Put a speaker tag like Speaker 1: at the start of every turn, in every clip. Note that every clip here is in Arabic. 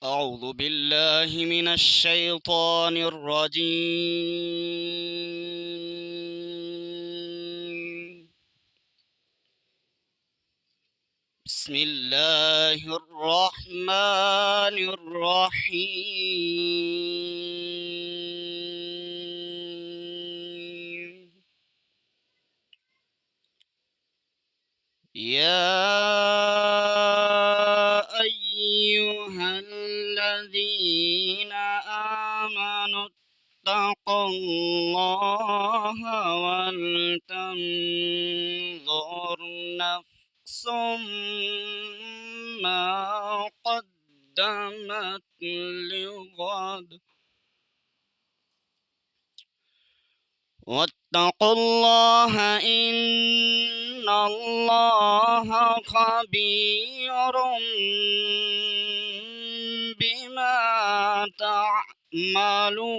Speaker 1: أعوذ بالله من الشيطان الرجيم. بسم الله الرحمن الرحيم. يا أيها الذين آمنوا اتقوا الله ولتنظر نفس ما قدمت لغد واتقوا الله إن الله خبير بما تعملون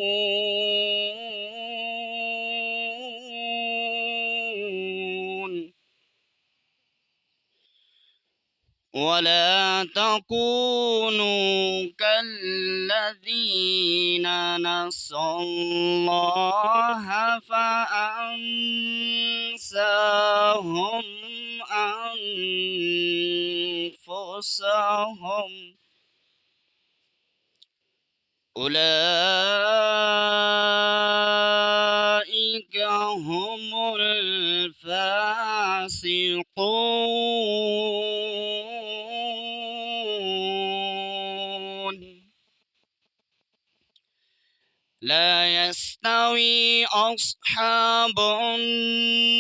Speaker 1: ولا تكونوا كالذين نسوا الله فأنساهم أنفسهم أولئك هم الفاسقون. لا يستوي أصحاب النار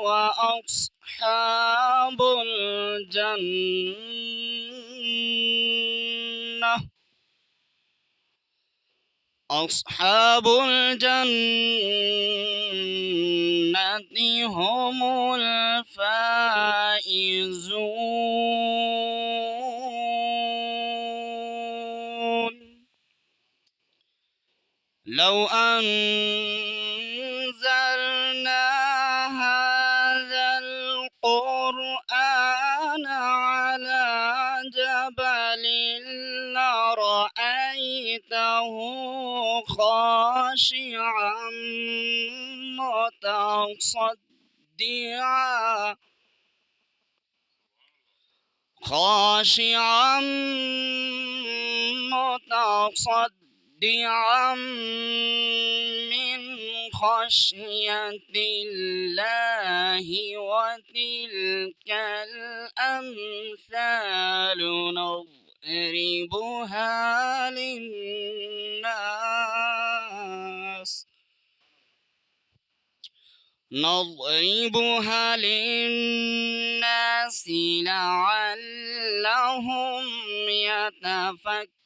Speaker 1: وأصحاب الجنة. أصحاب الجنة هم الفائزون. لو أنزلنا هذا القرآن على جبل لرأيته خاشعا متصدعا من خشية الله. وتلك الأمثال نضربها للناس لعلهم يتفكرون.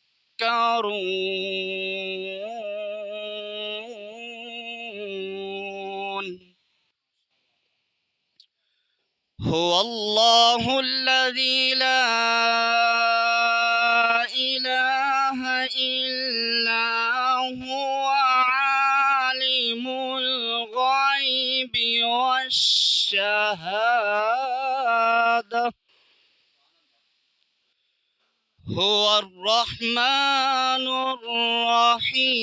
Speaker 1: هو الله الذي لا إله إلا هو عالم الغيب والشهادة. هو الرحمن الرحيم.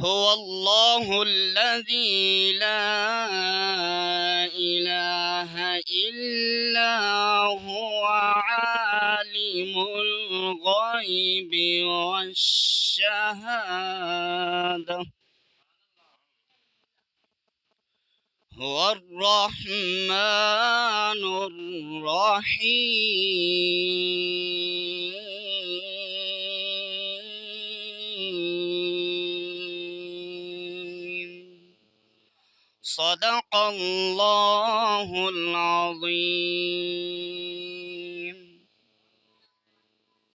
Speaker 1: هو الله الذي لا إله إلا هو عالم الغيب والشهادة. هو الرحمن الرحيم. صدق الله العظيم.